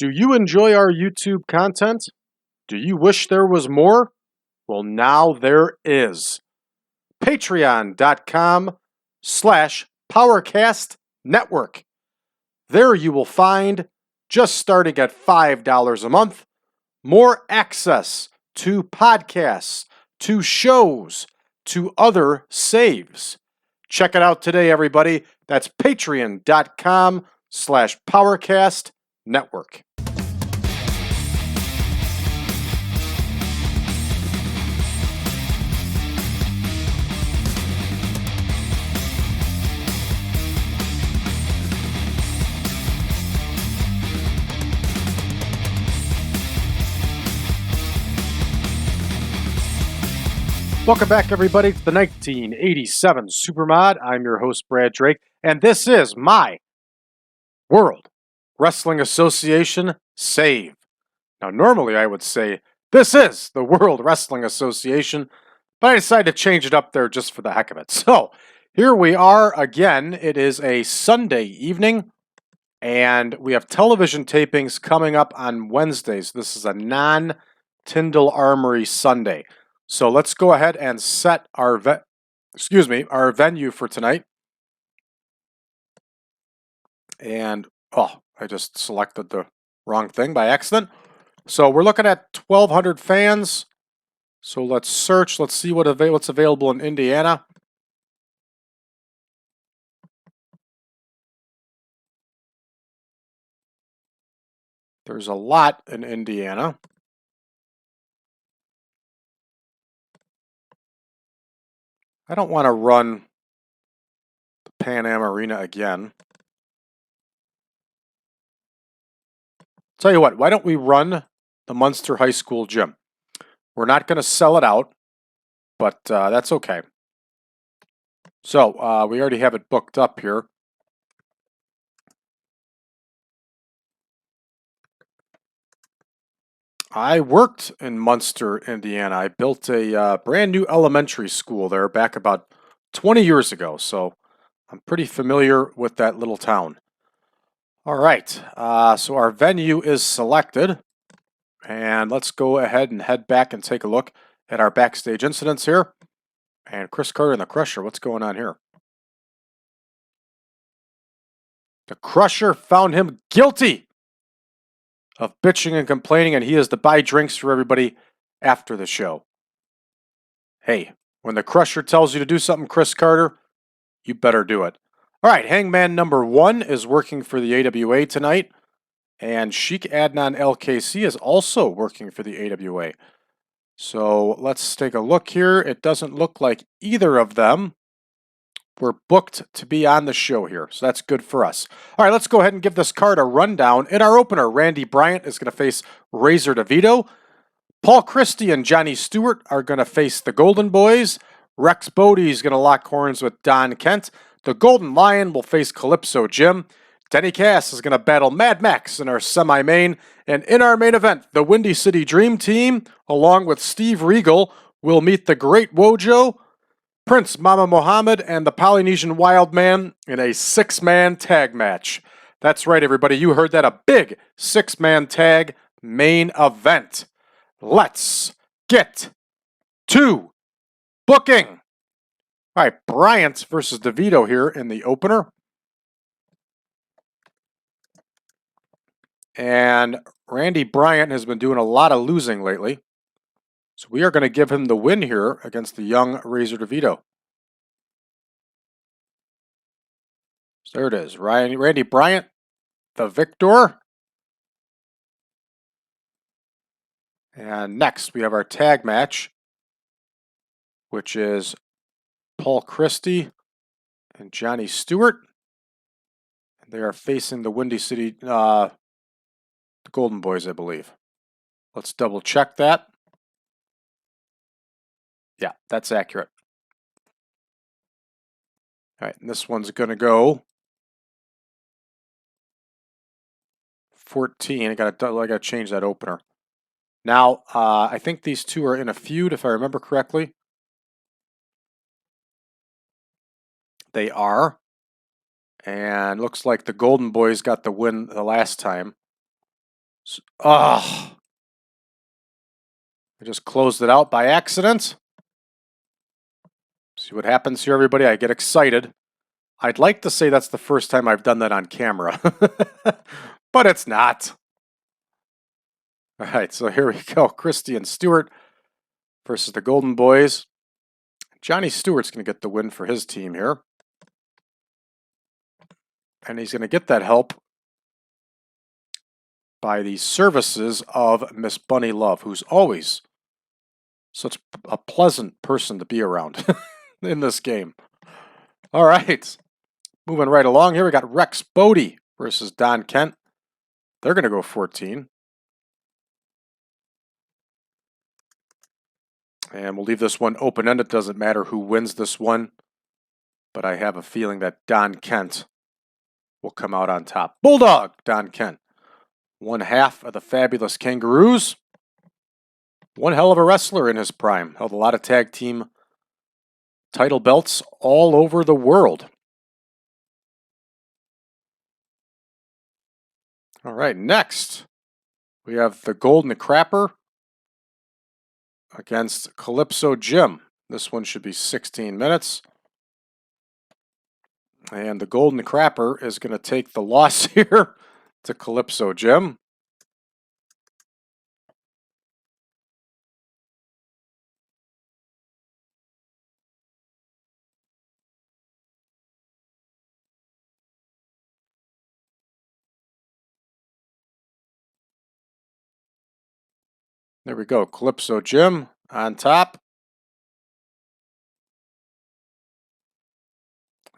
Do you enjoy our YouTube content? Do you wish there was more? Well, now there is. Patreon.com/PowerCast Network. There you will find, just starting at $5 a month, more access to podcasts, to shows, to other saves. Check it out today, everybody. That's patreon.com/PowerCast Network. Welcome back, everybody, to the 1987 Supermod. I'm your host, Brad Drake, and this is my World Wrestling Association save. Now, normally I would say, this is the World Wrestling Association, but I decided to change it up there just for the heck of it. So, here we are again. It is a Sunday evening, and we have television tapings coming up on Wednesdays. This is a non-Tyndall Armory Sunday. So let's go ahead and set our our venue for tonight. And I just selected the wrong thing by accident. So we're looking at 1,200 fans. So let's search. Let's see what's available in Indiana. There's a lot in Indiana. I don't want to run the Pan Am Arena again. Tell you what, why don't we run the Munster High School gym? We're not going to sell it out, but that's okay. So we already have it booked up here. I worked in Munster, Indiana. I built a brand new elementary school there back about 20 years ago, so I'm pretty familiar with that little town. All right, so our venue is selected, and let's go ahead and head back and take a look at our backstage incidents here. And Chris Carter and the Crusher, what's going on here? The Crusher found him guilty of bitching and complaining, and he is to buy drinks for everybody after the show. Hey, when the Crusher tells you to do something, Chris Carter, you better do it. All right, Hangman number 1 is working for the AWA tonight, and Sheik Adnan LKC is also working for the AWA. So let's take a look here. It doesn't look like either of them were booked to be on the show here, so that's good for us. All right, let's go ahead and give this card a rundown. In our opener, Randy Bryant is going to face Razor DeVito. Paul Christy and Johnny Stewart are going to face the Golden Boys. Rex Bodie is going to lock horns with Don Kent. The Golden Lion will face Calypso Jim. Denny Cass is going to battle Mad Maxx in our semi-main. And in our main event, the Windy City Dream Team, along with Steve Regal, will meet the Great Wojo, Prince Mama Muhammad, and the Polynesian Wildman in a 6-man tag match. That's right, everybody. You heard that. A big 6-man tag main event. Let's get to booking. All right, Bryant versus DeVito here in the opener. And Randy Bryant has been doing a lot of losing lately. So we are going to give him the win here against the young Razor DeVito. So there it is. Randy Bryant, the victor. And next we have our tag match, which is Paul Christy and Johnny Stewart. They are facing the Windy City, the Golden Boys, I believe. Let's double check that. Yeah, that's accurate. All right, and this one's going to go 14. I got to change that opener. Now, I think these two are in a feud, if I remember correctly. They are. And looks like the Golden Boys got the win the last time. I just closed it out by accident. See what happens here, everybody. I get excited. I'd like to say that's the first time I've done that on camera, but it's not. All right, so here we go. Christy and Stewart versus the Golden Boys. Johnny Stewart's going to get the win for his team here. And he's going to get that help by the services of Miss Bunny Love, who's always such a pleasant person to be around in this game. All right. Moving right along here, we got Rex Bodie versus Don Kent. They're going to go 14. And we'll leave this one open-ended. It doesn't matter who wins this one. But I have a feeling that Don Kent will come out on top. Bulldog Don Kent. One half of the fabulous Kangaroos. One hell of a wrestler in his prime. Held a lot of tag team title belts all over the world. All right, next we have the Golden Crapper against Calypso Jim. This one should be 16 minutes. And the Golden Crapper is going to take the loss here to Calypso Jim. There we go. Calypso Jim on top.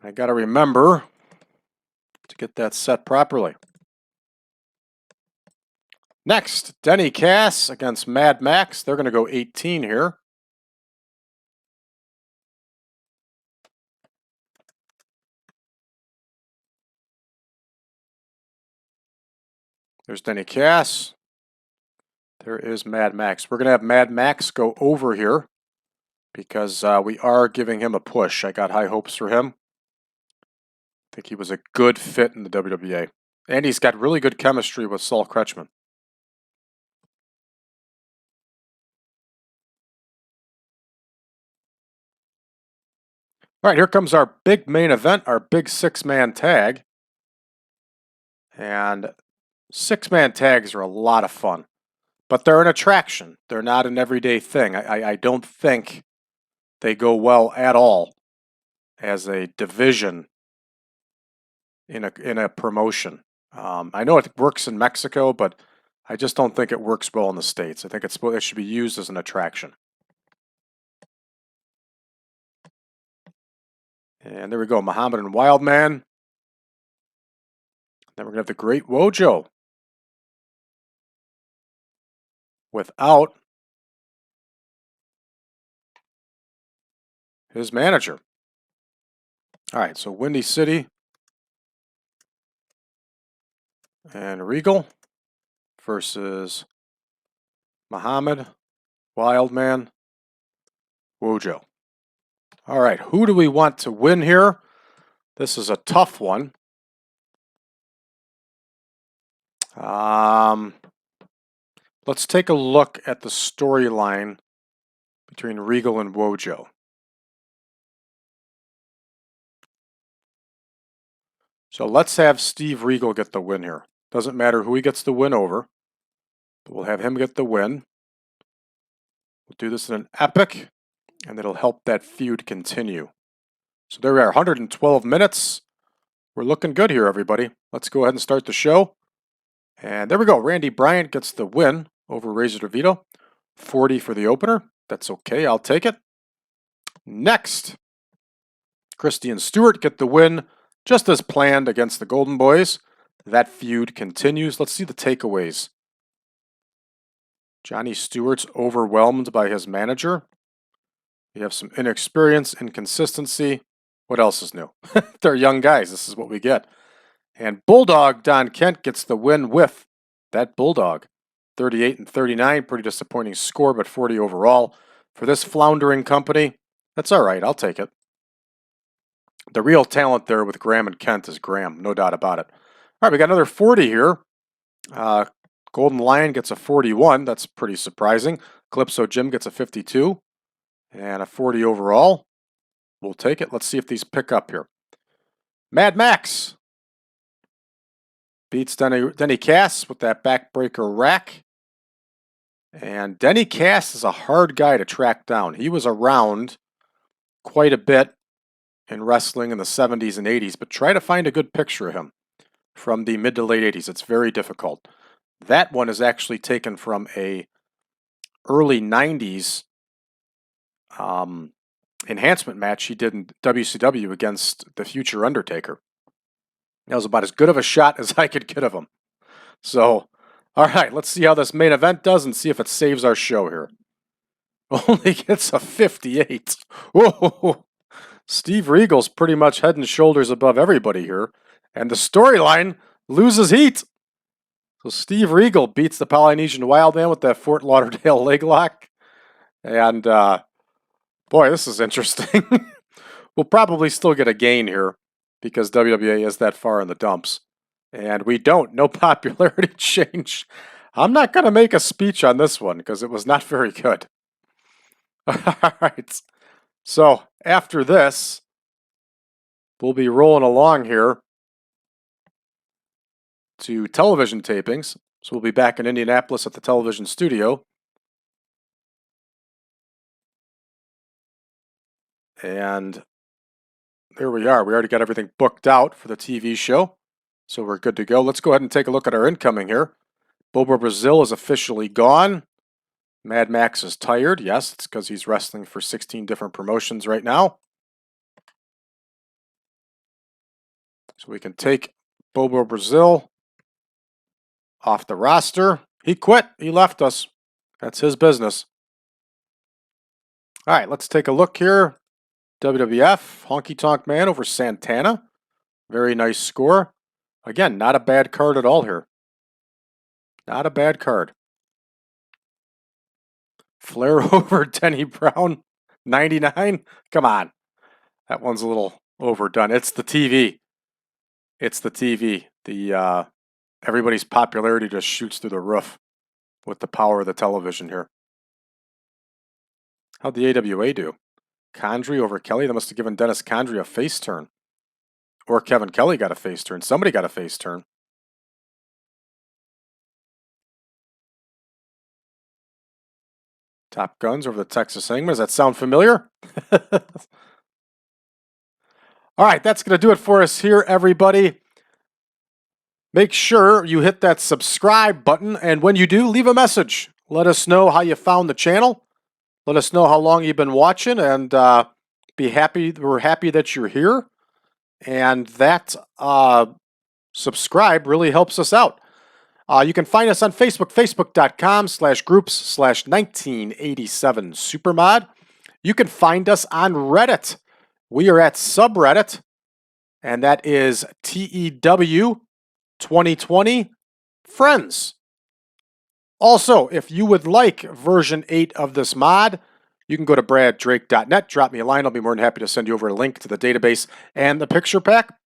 I got to remember to get that set properly. Next, Denny Cass against Mad Maxx. They're going to go 18 here. There's Denny Cass. There is Mad Maxx. We're going to have Mad Maxx go over here because we are giving him a push. I got high hopes for him. I think he was a good fit in the WWA. And he's got really good chemistry with Saul Kretschmann. All right, here comes our big main event, our big six-man tag. And six-man tags are a lot of fun. But they're an attraction. They're not an everyday thing. I don't think they go well at all as a division in a promotion. I know it works in Mexico, but I just don't think it works well in the States. I think it should be used as an attraction. And there we go, Muhammad and Wildman. Then we're going to have the Great Wojo without his manager. All right, so Windy City and Regal versus Muhammad, Wildman, Wojo. All right, who do we want to win here? This is a tough one. Let's take a look at the storyline between Regal and Wojo. So let's have Steve Regal get the win here. Doesn't matter who he gets the win over, but we'll have him get the win. We'll do this in an epic, and it'll help that feud continue. So there we are, 112 minutes. We're looking good here, everybody. Let's go ahead and start the show. And there we go. Randy Bryant gets the win over Razor DeVito. 40 for the opener. That's okay. I'll take it. Next, Christy and Stewart get the win just as planned against the Golden Boys. That feud continues. Let's see the takeaways. Johnny Stewart's overwhelmed by his manager. We have some inexperience, inconsistency. What else is new? They're young guys. This is what we get. And Bulldog Don Kent gets the win with that Bulldog. 38 and 39. Pretty disappointing score, but 40 overall. For this floundering company, that's all right. I'll take it. The real talent there with Graham and Kent is Graham. No doubt about it. All right, we got another 40 here. Golden Lion gets a 41. That's pretty surprising. Calypso Jim gets a 52. And a 40 overall. We'll take it. Let's see if these pick up here. Mad Maxx beats Denny Cass with that backbreaker rack. And Denny Cass is a hard guy to track down. He was around quite a bit in wrestling in the 70s and 80s, but try to find a good picture of him from the mid to late 80s. It's very difficult. That one is actually taken from a early 90s enhancement match he did in WCW against the future Undertaker. That was about as good of a shot as I could get of him. So, all right, let's see how this main event does and see if it saves our show here. Only gets a 58. Whoa! Steve Regal's pretty much head and shoulders above everybody here. And the storyline loses heat. So Steve Regal beats the Polynesian Wildman with that Fort Lauderdale leg lock. And, boy, this is interesting. We'll probably still get a gain here because WWA is that far in the dumps. And we don't. No popularity change. I'm not going to make a speech on this one because it was not very good. All right. So after this, we'll be rolling along here to television tapings. So we'll be back in Indianapolis at the television studio. And there we are. We already got everything booked out for the TV show. So we're good to go. Let's go ahead and take a look at our incoming here. Bobo Brazil is officially gone. Mad Maxx is tired. Yes, it's because he's wrestling for 16 different promotions right now. So we can take Bobo Brazil off the roster. He quit. He left us. That's his business. All right, let's take a look here. WWF, Honky Tonk Man over Santana. Very nice score. Again, not a bad card at all here. Not a bad card. Flair over Denny Brown, 99. Come on. That one's a little overdone. It's the TV. It's the TV. Everybody's popularity just shoots through the roof with the power of the television here. How'd the AWA do? Condrey over Kelly. That must have given Dennis Condrey a face turn. Or Kevin Kelly got a face turn. Somebody got a face turn. Top Guns over the Texas Hangman. Does that sound familiar? All right, that's going to do it for us here, everybody. Make sure you hit that subscribe button, and when you do, leave a message. Let us know how you found the channel. Let us know how long you've been watching, and be happy. We're happy that you're here, and that subscribe really helps us out. You can find us on Facebook, facebook.com/groups/1987supermod. You can find us on Reddit. We are at subreddit, and that is TEW 2020 Friends. Also, if you would like version 8 of this mod, you can go to braddrake.net, drop me a line. I'll be more than happy to send you over a link to the database and the picture pack.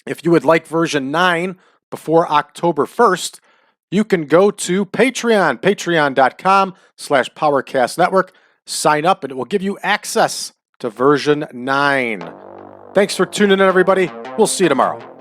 If you would like version 9 before October 1st, you can go to Patreon, patreon.com/PowerCastNetwork. Sign up and it will give you access to version 9. Thanks for tuning in, everybody. We'll see you tomorrow.